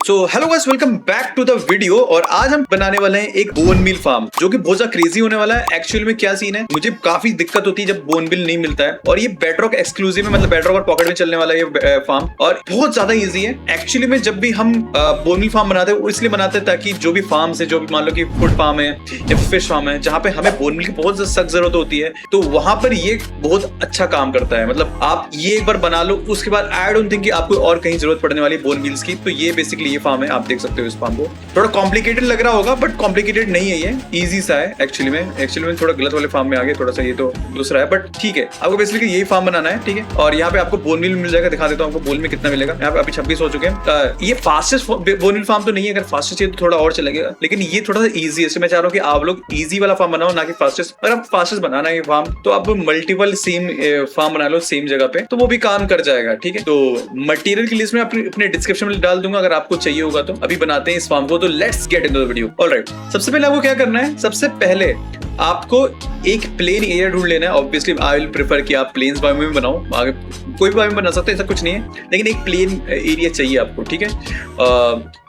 So hello guys, welcome back to the video. और आज हम बनाने वाले हैं एक बोन मिल फार्म, जो कि बहुत ज्यादा क्रेजी होने वाला है। एक्चुअल में क्या सीन है, मुझे काफी दिक्कत होती है जब बोन मिल नहीं मिलता है, और ये बेडरॉक एक्सक्लूसिव है, मतलब बेडरॉक और पॉकेट में चलने वाला ये फार्म, और बहुत ज्यादा इजी है। एक्चुअली में जब भी हम बोन मिल फार्म बनाते हैं वो इसलिए बनाते हैं ताकि जो भी फार्म है, जो भी मान लो कि फूड फार्म है या फिश फार्म है, जहाँ पे हमें बोन मिल की बहुत सख्त जरूरत होती है, तो वहां पर ये बहुत अच्छा काम करता है। मतलब आप ये एक बार बना लो, उसके बाद आई डोंट थिंक कि आपको और कहीं जरूरत पड़ने वाली बोन मिल्स की। तो ये बेसिकली ये फार्म है, आप देख सकते हो इस फार्म को। थोड़ा कॉम्प्लिकेटेड लग रहा होगा, बट कॉम्प्लिकेटेड नहीं है, ये इजी सा है। एक्चुअली में थोड़ा गलत वाले फार्म में आ गए, थोड़ा सा ये तो दूसरा है, बट ठीक है। आपको बेसिकली यही फार्म बनाना है, ठीक है। और यहाँ पे आपको बोन मिल मिल जाएगा, दिखा देता हूँ आपको बोन में कितना मिलेगा। यहाँ पे अभी 26 हो चुके हैं। ये फास्टेस्ट बोन मिल फार्म तो नहीं है, अगर फास्टेस्ट चाहिए तो थोड़ा और चलेगा, लेकिन ये थोड़ा सा ईजी है। मैं चाह रहा हूँ कि आप लोग ईजी वाला फार्म बनाओ, ना कि फास्टेस्ट। अगर आप फास्टेस्ट बनाना है ये फार्म, तो आप मल्टीपल सेम फार्म बना लो सेम जगह पे, तो वो भी काम कर जाएगा, ठीक है। तो मटेरियल की लिस्ट में अपने डिस्क्रिप्शन में डाल दूंगा, अगर आपको चाहिए होगा तो। अभी बनाते हैं इस फार्म को, तो let's get into the video. Alright, सबसे पहले आपको क्या करना है, सबसे पहले आपको एक प्लेन एरिया ढूंढ लेना है। ऑब्वियसली आई विल प्रेफर कि आप प्लेन्स बायोम में बनाओ, आगे कोई भी बायोम बना सकते हैं, ऐसा कुछ नहीं है, लेकिन एक प्लेन एरिया चाहिए आपको, ठीक है।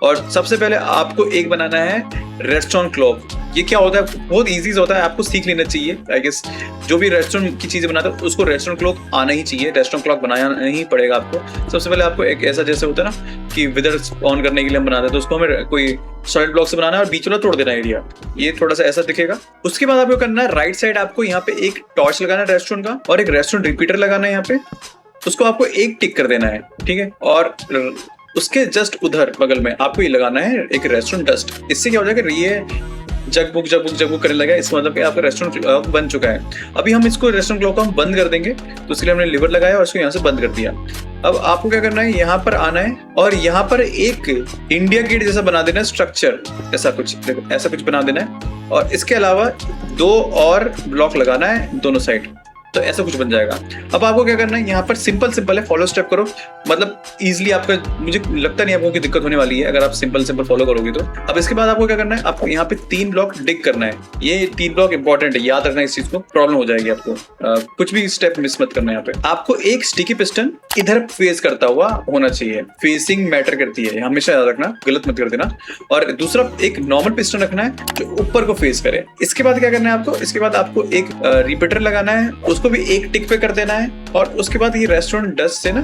और सबसे पहले आपको एक बनाना है रेस्टोरेंट क्लॉक। ये क्या होता है, बहुत इजी होता है, आपको सीख लेना चाहिए। आई गेस जो भी रेस्टोरेंट की चीजें बनाता है उसको रेस्टोरेंट क्लॉक आना ही चाहिए, रेस्टोरेंट क्लॉक बनाना ही पड़ेगा आपको। सबसे पहले आपको एक ऐसा जैसे होता है ना कि विदर्स ऑन करने के लिए हम बनाते हैं, तो उसको हमें कोई सॉलिड ब्लॉक से बनाना है और बीच वाला तोड़ देना एरिया, ये थोड़ा सा ऐसा दिखेगा। उसके बाद आपको करना है राइट साइड, आपको यहाँ पे एक टॉर्च लगाना है रेस्टोरेंट का, और एक रेस्टोरेंट रिपीटर लगाना है यहाँ पे, उसको आपको एक टिक कर देना है, ठीक है। और उसके जस्ट उधर बगल में आपको ये लगाना है एक रेस्टोरेंट डस्ट। इससे क्या हो जाएगा, ये जगबुक करने लगा, इसका मतलब कि आपका रेस्टोरेंट क्लॉक बन चुका है। अभी हम इसको रेस्टोरेंट क्लॉक को हम बंद कर देंगे, तो उसके लिए हमने लीवर लगाया और इसको यहाँ से बंद कर दिया। अब आपको क्या करना है, यहाँ पर आना है और यहाँ पर एक इंडिया गेट जैसा बना देना है स्ट्रक्चर, ऐसा कुछ बना देना है। और इसके अलावा 2 और ब्लॉक लगाना है दोनों साइड, तो ऐसा कुछ बन जाएगा। अब आपको क्या करना है, यहाँ पर सिंपल है, फॉलो स्टेप करो, मतलब इजीली आपका, मुझे लगता नहीं आपको कोई दिक्कत होने वाली है अगर आप सिंपल फॉलो करोगे तो। अब इसके बाद आपको क्या करना है, आपको यहाँ पे 3 ब्लॉक डिग करना है। ये 3 ब्लॉक इंपॉर्टेंट है, याद रखना इस चीज को, प्रॉब्लम हो जाएगी आपको। कुछ भी स्टेप मिस मत करना। यहाँ पे आपको एक स्टिकी पिस्टन इधर फेस करता हुआ होना चाहिए, फेसिंग मैटर करती है, हमेशा याद रखना, गलत मत कर देना। और दूसरा एक नॉर्मल पिस्टन रखना है जो ऊपर को फेस करे। इसके बाद क्या करना है आपको, इसके बाद आपको एक रिपीटर लगाना है, उसको भी एक टिक पे कर देना है। और उसके बाद ये रेस्टोरेंट डस्ट से ना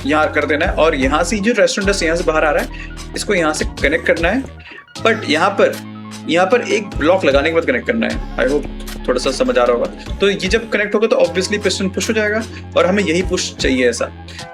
यहाँ कर देना है, और यहाँ से जो रेस्टोरेंट डस्ट यहाँ से बाहर आ रहा है, इसको यहाँ से कनेक्ट करना है। बट यहाँ पर एक ब्लॉक लगाने के बाद कनेक्ट करना है। आई होप थोड़ा सा समझ आ रहा होगा। तो ये जब कनेक्ट होगा तो ऑब्वियसली पिस्टन पुश हो जाएगा, और हमें यही पुश चाहिए ऐसा,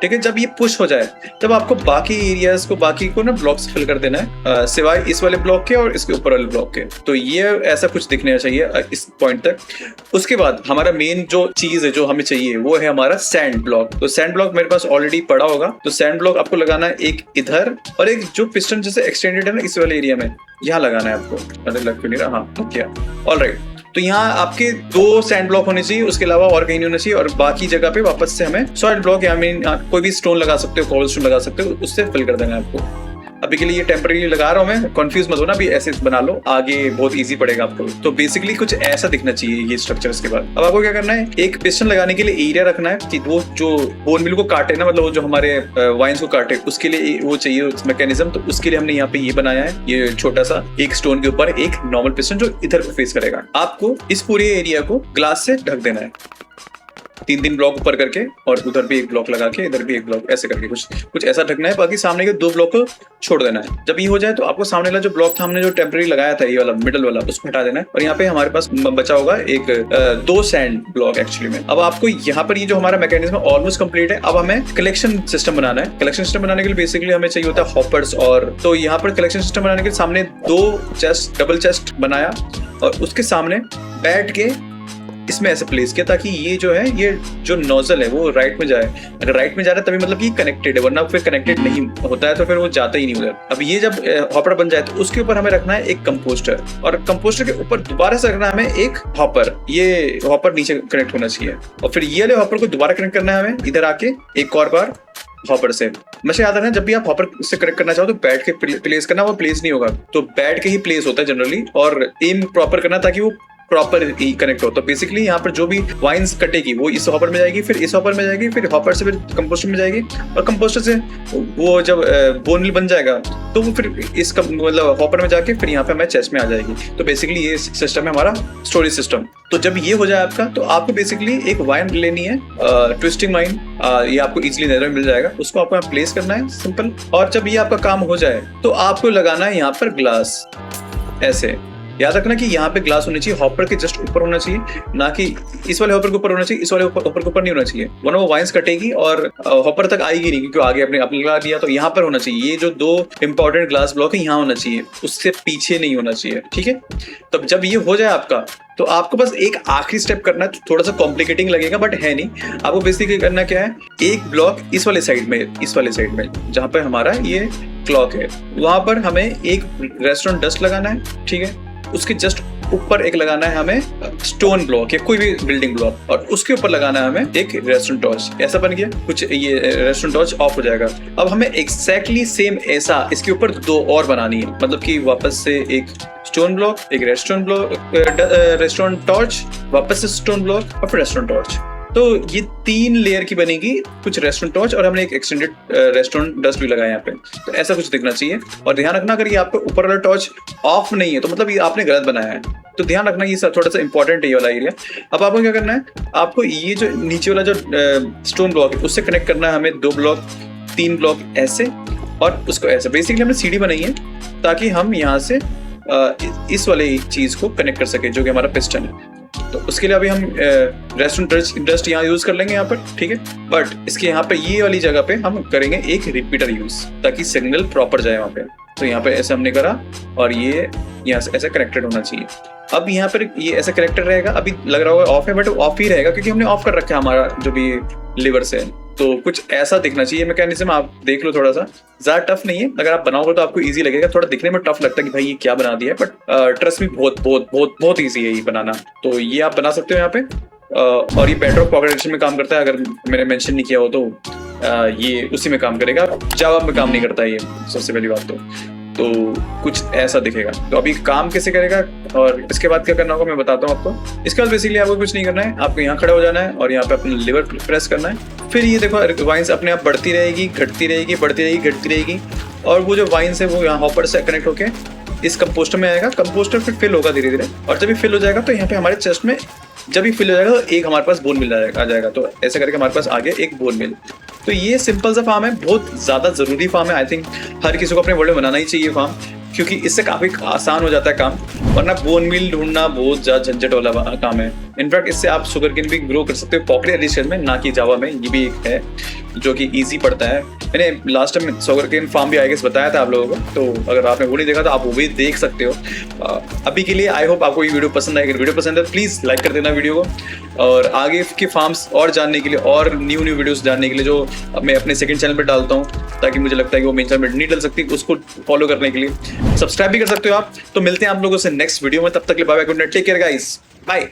ठीक है। जब ये पुश हो जाए तब आपको बाकी एरियाज को, बाकी को ना ब्लॉक से फिल कर देना है, सिवाय इस वाले ब्लॉक के और इसके ऊपर वाले ब्लॉक के। तो ये ऐसा कुछ दिखना चाहिए इस पॉइंट तक। उसके बाद हमारा मेन जो चीज है जो हमें चाहिए वो है हमारा सैंड ब्लॉक। तो सैंड ब्लॉक मेरे पास ऑलरेडी पड़ा होगा, तो सैंड ब्लॉक आपको लगाना है एक इधर, और एक जो पिस्टन जैसे एक्सटेंडेड है ना इस वाले एरिया में, यहाँ लगाना है आपको। अरे लग क्यों नहीं रहा, हाँ क्या, ऑलराइट। तो यहाँ आपके 2 सैंड ब्लॉक होने चाहिए, उसके अलावा और कहीं नहीं होना चाहिए। और बाकी जगह पे वापस से हमें सॉलिड ब्लॉक, या कोई भी स्टोन लगा सकते हो, कोबल स्टोन लगा सकते हो, उससे फिल कर देना है आपको। अभी के लिए ये टेम्परेरी लगा रहा हूँ मैं, कंफ्यूज मत होना, अभी ऐसे बना लो, आगे बहुत इजी पड़ेगा आपको। तो बेसिकली कुछ ऐसा दिखना चाहिए ये स्ट्रक्चर। के बाद अब आपको क्या करना है, एक पिस्टन लगाने के लिए एरिया रखना है कि वो जो बोन मिल को काटे ना, मतलब वो जो हमारे वाइन्स को काटे, उसके लिए वो चाहिए मैकेनिज्म। तो उसके लिए हमने यहाँ पे ये बनाया है, ये छोटा सा एक स्टोन के ऊपर एक नॉर्मल पिस्टन जो इधर को फेस करेगा। आपको इस पूरे एरिया को ग्लास से ढक देना है, 3 ब्लॉक ऊपर करके, और उधर भी एक ब्लॉक लगा के, इधर भी एक ब्लॉक, ऐसे करके कुछ ऐसा ढकना है। बाकी सामने के 2 ब्लॉक को छोड़ देना है। जब ये हो जाए तो आपको सामने वाला जो ब्लॉक था हमने जो टेम्परेरी लगाया था, ये वाला मिडल वाला, उसको हटा देना है। और यहाँ पे हमारे पास बचा होगा एक 2 सैंड ब्लॉक एक्चुअली में। अब आपको यहाँ पर ये जो हमारा मैकेनिज्म ऑलमोस्ट कंप्लीट है। अब हमें कलेक्शन सिस्टम बनाना है। कलेक्शन सिस्टम बनाने के लिए बेसिकली हमें चाहिए होता है हॉपर्स। और तो यहाँ पर कलेक्शन सिस्टम बनाने के सामने 2 चेस्ट, डबल चेस्ट बनाया, और उसके सामने बैठ के इसमें ऐसे प्लेस किया ताकि ये जो है, ये जो नोजल है वो राइट में जाए। अगर राइट में जा रहा है तभी मतलब कि कनेक्टेड है, वरना फिर कनेक्टेड नहीं होता है तो फिर वो जाता ही नहीं उधर। अब ये जब हॉपर बन जाए तो उसके ऊपर हमें रखना है एक कंपोस्टर, और कंपोस्टर के ऊपर दोबारा से रखना है हमें एक हॉपर। ये हॉपर नीचे कनेक्ट होना चाहिए, और फिर ये वाले हॉपर को दोबारा कनेक्ट करना है हमें इधर आके एक और बार हॉपर से। हमेशा याद रखना, जब भी आप हॉपर से कनेक्ट करना चाहो तो बैठ के प्लेस करना, वो प्लेस नहीं होगा, तो बैठ के ही प्लेस होता है जनरली। और एम प्रॉपर करना ताकि वो प्रॉपर कनेक्ट हो। तो बेसिकली यहाँ पर जो भी वाइन्स कटेगी वो इस हॉपर में जाएगी, फिर इस हॉपर में जाएगी, फिर हॉपर से फिर कंपोस्टर में जाएगी, और कंपोस्टर से वो जब बोन मिल बन जाएगा तो वो फिर इस मतलब हॉपर में जाके फिर यहाँ पे हमारे चेस्ट में आ जाएगी। तो बेसिकली ये सिस्टम है हमारा स्टोरेज सिस्टम। तो जब ये हो जाए आपका, तो आपको बेसिकली एक वाइन लेनी है, ट्विस्टिंग वाइन, ये आपको इजीली नेदर में मिल जाएगा, उसको आपको यहाँ प्लेस करना है, सिंपल। और जब ये आपका काम हो जाए तो आपको लगाना है यहाँ पर ग्लास, ऐसे। याद रखना कि यहाँ पे ग्लास होनी चाहिए हॉपर के जस्ट ऊपर होना चाहिए, ना कि इस वाले हॉपर के ऊपर होना चाहिए, इस वाले हॉपर के ऊपर नहीं होना चाहिए, वरना वो वाइन्स कटेगी और हॉपर तक आएगी नहीं, क्योंकि आगे अपने लगा दिया। तो यहाँ पर होना चाहिए, ये जो 2 इंपॉर्टेंट ग्लास ब्लॉक है यहाँ होना चाहिए, उससे पीछे नहीं होना चाहिए, ठीक है। तब जब ये हो जाए आपका, तो आपको बस एक आखिरी स्टेप करना है, थोड़ा सा कॉम्प्लिकेटिंग लगेगा बट है नहीं। आपको बेसिकली करना क्या है, एक ब्लॉक इस वाले साइड में, इस वाले साइड में जहाँ पर हमारा ये क्लॉक है, वहां पर हमें एक रेस्टोरेंट डस्ट लगाना है, ठीक है। उसके जस्ट ऊपर एक लगाना है हमें स्टोन ब्लॉक या कोई भी बिल्डिंग ब्लॉक, और उसके ऊपर लगाना है हमें एक रेस्टोरेंट टॉर्च। ऐसा बन गया कुछ, ये रेस्टोरेंट टॉर्च ऑफ हो जाएगा। अब हमें एग्जैक्टली सेम ऐसा इसके ऊपर 2 और बनानी है, मतलब कि वापस से एक स्टोन ब्लॉक, एक रेस्टोरेंट टॉर्च, वापस से स्टोन ब्लॉक और फिर रेस्टोरेंट टॉर्च। तो ये 3 लेयर की बनेगी कुछ रेस्टोरेंट टॉर्च, और हमने एक एक्सटेंडेड रेस्टोरेंट डस्ट भी लगाया यहाँ पे। तो ऐसा कुछ दिखना चाहिए। और ध्यान रखना, अगर ये आपका ऊपर वाला टॉर्च ऑफ नहीं है तो मतलब ये आपने गलत बनाया है। तो ध्यान रखना, ये थोड़ा सा इंपॉर्टेंट है ये वाला एरिया। अब आपको क्या करना है, आपको ये जो नीचे वाला जो स्टोन ब्लॉक है उससे कनेक्ट करना है हमें 2 ब्लॉक, 3 ब्लॉक ऐसे, और उसको ऐसे। बेसिकली हमने सीढ़ी बनाई है ताकि हम यहाँ से इस वाले चीज को कनेक्ट कर सके, जो कि हमारा पिस्टन है। तो उसके लिए अभी हम रेस्टोरेंट डस्ट यहाँ यूज कर लेंगे यहाँ पर, ठीक है। बट इसके यहाँ पे ये वाली जगह पे हम करेंगे एक रिपीटर यूज, ताकि सिग्नल प्रॉपर जाए वहाँ पे। तो यहाँ पे ऐसे हमने करा, और ये यहाँ से ऐसे कनेक्टेड होना चाहिए। अब यहाँ पर ये ऐसा कनेक्टेड रहेगा, अभी लग रहा होगा ऑफ है, बट ऑफ ही रहेगा क्योंकि हमने ऑफ कर रखा है हमारा जो भी लीवर से। तो कुछ ऐसा दिखना चाहिए मैकेनिज्म, आप देख लो। थोड़ा सा ज्यादा टफ नहीं है, अगर आप बनाओगे तो आपको इजी लगेगा। थोड़ा दिखने में टफ लगता है कि भाई ये क्या बना दिया है, बट ट्रस्ट मी बहुत बहुत बहुत बहुत इजी है ये बनाना। तो ये आप बना सकते हो यहाँ पे। और ये बेडरॉक पॉकेट एडिशन में काम करता है, अगर मैंने मेंशन नहीं किया हो तो ये उसी में काम करेगा, जावा में काम नहीं करता है ये, सबसे पहली बात। तो कुछ ऐसा दिखेगा। तो अभी काम कैसे करेगा और इसके बाद क्या करना होगा मैं बताता हूँ आपको। इसके बाद बेसिकली आपको कुछ नहीं करना है, आपको यहाँ खड़ा हो जाना है और यहाँ पे अपना लीवर प्रेस करना है। फिर ये देखो वाइन्स अपने आप बढ़ती रहेगी, घटती रहेगी, बढ़ती रहेगी, घटती रहेगी, और वो जो वाइन्स है वो यहाँ हॉपर से कनेक्ट होके इस कंपोस्टर में आएगा। कंपोस्टर फिर फिल होगा धीरे धीरे, और जब ये फिल हो जाएगा तो यहाँ पे हमारे चेस्ट में जब ये फिल हो जाएगा तो एक हमारे पास बोन मिल आ जाएगा। तो ऐसे करके हमारे पास आ गया एक बोन मिल। तो ये सिंपल सा फार्म है, बहुत ज्यादा जरूरी फार्म है। आई थिंक हर किसी को अपने वर्ल्ड में बनाना ही चाहिए फार्म, क्योंकि इससे काफी आसान हो जाता है काम, वरना बोन मिल ढूंढना बहुत ज्यादा झंझट वाला काम है। इनफैक्ट इससे आप शुगर केन भी ग्रो कर सकते हो पॉकेट एडिशन में, ना कि जावा में। ये भी एक है जो कि इजी पड़ता है। मैंने last time sugar cane farm भी आई गेस बताया था आप लोगों को, तो अगर आपने वो नहीं देखा तो आप वो भी देख सकते हो। अभी के लिए आई होप आपको ये वीडियो पसंद आएगी। अगर वीडियो पसंद है प्लीज लाइक कर देना वीडियो को, और आगे के फार्म्स और जानने के लिए और न्यू वीडियोस जानने के लिए जो मैं अपने सेकंड चैनल पर डालता हूँ, ताकि मुझे लगता है कि वो मेन चैनल में नहीं डल सकती, उसको फॉलो करने के लिए सब्सक्राइब भी कर सकते हो आप। तो मिलते हैं आप लोगों से नेक्स्ट वीडियो में, तब तक के लिए bye bye, good night, take care guys, bye.